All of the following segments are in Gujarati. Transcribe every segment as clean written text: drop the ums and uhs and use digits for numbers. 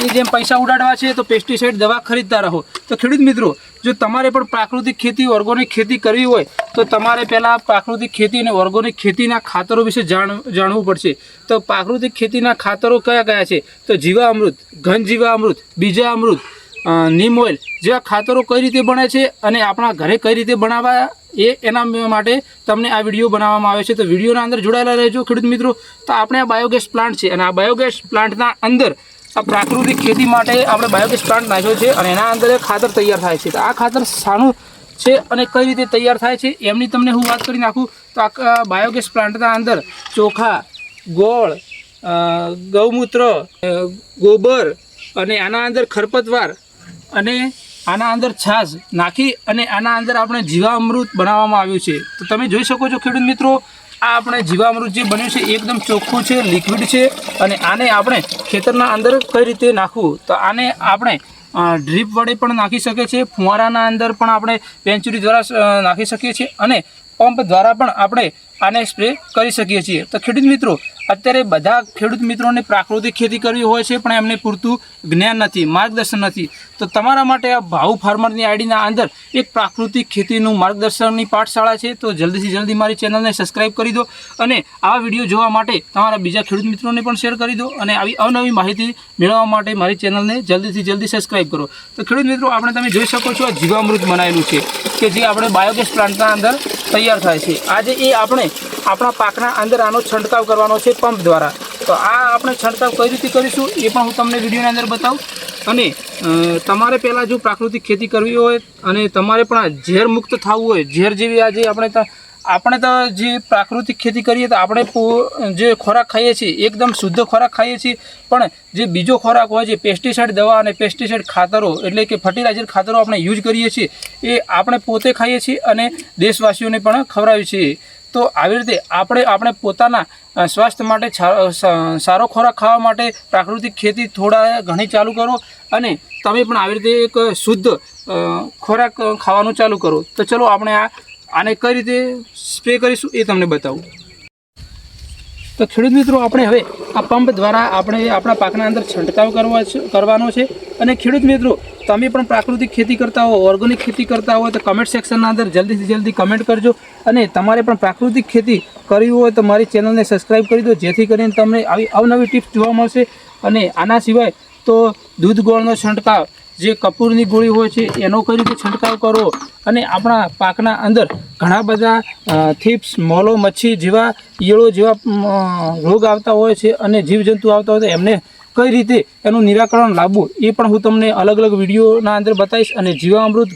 આની જેમ પૈસા ઉડાડવા છે તો પેસ્ટિસાઇડ દવા ખરીદતા રહો। તો ખેડૂત મિત્રો, જો તમારે પણ પ્રાકૃતિક ખેતી ઓર્ગોનિક ખેતી કરવી હોય તો તમારે પહેલાં પ્રાકૃતિક ખેતી અને ઓર્ગોનિક ખેતીના ખાતરો વિશે જાણવું પડશે। તો પ્રાકૃતિક ખેતીના ખાતરો કયા કયા છે? તો જીવામૃત, ઘન જીવામૃત, બીજામૃત, નીમ ઓઇલ જેવા ખાતરો કઈ રીતે બને છે અને આપણા ઘરે કઈ રીતે બનાવવા એના માટે તમને આ વિડીયો બનાવવામાં આવે છે। તો વિડીયોના અંદર જોડાયેલા રહેજો ખેડૂત મિત્રો। તો આપણે આ બાયોગેસ પ્લાન્ટ છે અને આ બાયોગેસ પ્લાન્ટના અંદર આ પ્રાકૃતિક ખેતી માટે આપણે બાયોગેસ પ્લાન્ટ નાખ્યો છે અને એના અંદર ખાતર તૈયાર થાય છે। તો આ ખાતર શાનું છે અને કઈ રીતે તૈયાર થાય છે એમની તમને હું વાત કરી નાખું તો આ બાયોગેસ પ્લાન્ટના અંદર ચોખા, ગોળ, ગૌમૂત્ર, ગોબર અને આના અંદર ખરપતવાર અને આના અંદર છાશ નાખી અને આના અંદર આપણે જીવામૃત બનાવવામાં આવ્યું છે। તો તમે જોઈ શકો છો ખેડૂત મિત્રો, આ આપણે જીવામૃત જે બન્યું છે એકદમ ચોખ્ખું છે, લિક્વિડ છે અને આને આપણે ખેતરના અંદર કઈ રીતે નાખવું? તો આને આપણે ડ્રીપ વડે પણ નાખી શકીએ છીએ, ફુવારાના અંદર પણ આપણે વેંચુરી દ્વારા નાખી શકીએ છીએ અને પંપ દ્વારા પણ આપણે આને સ્પ્રે કરી શકીએ છીએ। તો ખેડૂત મિત્રો, અત્યારે બધા ખેડૂત મિત્રોને પ્રાકૃતિક ખેતી કરવી હોય છે પણ એમને પૂરતું જ્ઞાન નથી, માર્ગદર્શન નથી। તો તમારા માટે આ ભાઉ ફાર્મરની આઈડીના અંદર એક પ્રાકૃતિક ખેતીનું માર્ગદર્શનની પાઠશાળા છે। તો જલ્દીથી જલ્દી મારી ચેનલને સબસ્ક્રાઈબ કરી દો અને આવા વિડીયો જોવા માટે તમારા બીજા ખેડૂત મિત્રોને પણ શેર કરી દો અને આવી અવનવી માહિતી મેળવવા માટે મારી ચેનલને જલ્દીથી જલ્દી સબસ્ક્રાઈબ કરો। તો ખેડૂત મિત્રો, આપણે તમે જોઈ શકો છો આ જીવામૃત બનાવેલું છે કે જે આપણે બાયોગેસ પ્લાન્ટના અંદર તૈયાર થાય છે। આજે એ આપણે આપણા પાકના અંદર આનો છંટકાવ કરવાનો છે પંપ દ્વારા। તો આ આપણે છંટકાવ કઈ રીતે કરીશું એ પણ હું તમને વિડીયોની અંદર બતાવું। અને તમારે પહેલાં જો પ્રાકૃતિક ખેતી કરવી હોય અને તમારે પણ આ ઝેર મુક્ત થવું હોય, ઝેર જેવી આજે આપણે તો જે પ્રાકૃતિક ખેતી કરીએ તો આપણે જે ખોરાક ખાઈએ છીએ એકદમ શુદ્ધ ખોરાક ખાઈએ છીએ, પણ જે બીજો ખોરાક હોય છે પેસ્ટિસાઇડ દવા અને પેસ્ટિસાઇડ ખાતરો એટલે કે ફર્ટિલાઇઝર ખાતરો આપણે યુઝ કરીએ છીએ એ આપણે પોતે ખાઈએ છીએ અને દેશવાસીઓને પણ ખવડાવીએ છીએ। તો આવી રીતે આપણે પોતાના સ્વાસ્થ્ય માટે સારો ખોરાક ખાવા માટે પ્રાકૃતિક ખેતી થોડા ઘણી ચાલુ કરો અને તમે પણ આવી રીતે એક શુદ્ધ ખોરાક ખાવાનું ચાલુ કરો। તો ચલો આપણે આને કઈ રીતે સ્પ્રે કરીશું એ તમને બતાવું। તો ખેડૂત મિત્રો, આપણે હવે આ પંપ દ્વારા આપણે આપણા પાકના અંદર છંટકાવ કરવાનો છે। અને ખેડૂત મિત્રો, તમે પણ પ્રાકૃતિક ખેતી કરતા હો, ઓર્ગેનિક ખેતી કરતા હોય તો કમેન્ટ સેક્શનના અંદર જલ્દીથી જલ્દી કમેન્ટ કરજો અને તમારે પણ પ્રાકૃતિક ખેતી કરવી હોય તો મારી ચેનલને સબસ્ક્રાઈબ કરી દો, જેથી કરીને તમને આવી અવનવી ટિપ્સ જોવા મળશે। અને આના સિવાય તો દૂધ ગોળનો છંટકાવ, જે કપૂરની ગોળી હોય છે એનો કઈ રીતે છંટકાવ કરો અને આપણા પાકના અંદર ઘણા બધા થીપ્સ, મોલો, મચ્છી જેવા ઈયળો જેવા રોગ આવતા હોય છે અને જીવજંતુ આવતા હોય તો એમને કઈ રીતે એનું નિરાકરણ લાવવું એ પણ હું તમને અલગ અલગ વિડીયોના અંદર બતાવીશ। અને જીવામૃત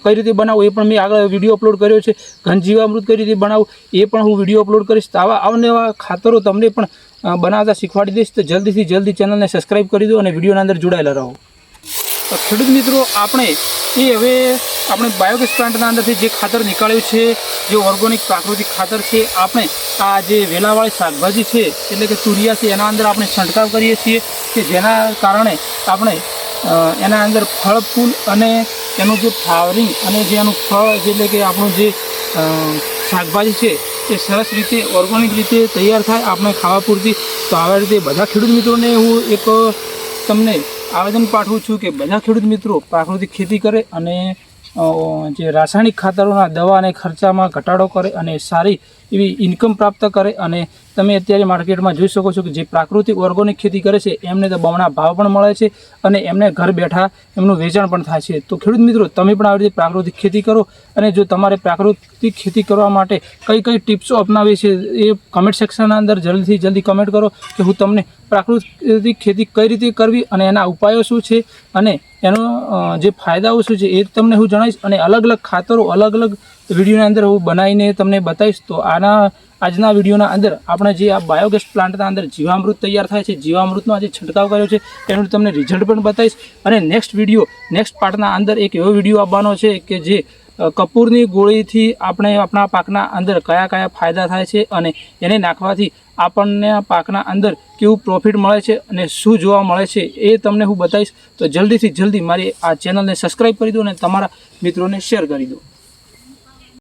કઈ રીતે બનાવવું એ પણ મેં આગળ વિડીયો અપલોડ કર્યો છે, ઘન જીવામૃત કઈ રીતે બનાવવું એ પણ હું વિડીયો અપલોડ કરીશ। તો આવા અવનવા ખાતરો તમને પણ બનાવતા શીખવાડી દઈશ। તો જલ્દીથી જલ્દી ચેનલને સબસ્ક્રાઈબ કરી દો અને વિડીયોના અંદર જોડાયેલા રહો। તો ખેડૂત મિત્રો, આપણે બાયોગેસ પ્લાન્ટના અંદરથી જે ખાતર નીકળ્યું છે, જે ઓર્ગોનિક પ્રાકૃતિક ખાતર છે, આપણે આ જે વેલાવાળી શાકભાજી છે એટલે કે તુરિયા છે એના અંદર આપણે છંટકાવ કરીએ છીએ કે જેના કારણે આપણે એના અંદર ફળ ફૂલ અને એનું જે ફ્લાવરિંગ અને જે એનું ફળ એટલે કે આપણું જે શાકભાજી છે એ સરસ રીતે ઓર્ગોનિક રીતે તૈયાર થાય આપણે ખાવા પૂરતી। તો આવા રીતે બધા ખેડૂત મિત્રોને હું એક તમને આવેદન પાઠવું છું કે બધા ખેડૂત મિત્રો પ્રાકૃતિક ખેતી કરે અને જે રાસાયણિક ખાતરોના દવા અને ખર્ચામાં ઘટાડો કરે અને સારી એવી ઇન્કમ પ્રાપ્ત કરે। અને તમે અત્યારે માર્કેટમાં જોઈ શકો છો કે જે પ્રાકૃતિક ઓર્ગોનિક ખેતી કરે છે એમને તો બમણા ભાવ પણ મળે છે અને એમને ઘર બેઠા એમનું વેચાણ પણ થાય છે। તો ખેડૂત મિત્રો, તમે પણ આવી રીતે પ્રાકૃતિક ખેતી કરો અને જો તમારે પ્રાકૃતિક ખેતી કરવા માટે કઈ કઈ ટિપ્સો અપનાવી છે એ કમેન્ટ સેક્શનના અંદર જલ્દીથી જલ્દી કમેન્ટ કરો કે હું તમને પ્રાકૃતિક ખેતી કઈ રીતે કરવી અને એના ઉપાયો શું છે અને એનો જે ફાયદાઓ શું છે એ તમને હું જણાવીશ। અને અલગ અલગ ખાતરો અલગ અલગ વિડીયોના અંદર હું બનાવીને તમને બતાવીશ। તો આજના વિડીયોના અંદર આપણે જે આ બાયોગેસ પ્લાન્ટના અંદર જીવામૃત તૈયાર થાય છે, જીવામૃતનો આજે છંટકાવ કર્યો છે એનું તમને રિઝલ્ટ પણ બતાવીશ। અને નેક્સ્ટ પાર્ટના અંદર એક એવો વિડીયો આવવાનો છે કે જે કપૂરની ગોળીથી આપણે આપણા પાકના અંદર કયા કયા ફાયદા થાય છે અને એને નાખવાથી આપણને પાકના અંદર કેવું પ્રોફિટ મળે છે અને શું જોવા મળે છે એ તમને હું બતાવીશ। તો જલ્દીથી જલ્દી મારી આ ચેનલને સબસ્ક્રાઈબ કરી દો અને તમારા મિત્રોને શેર કરી દો।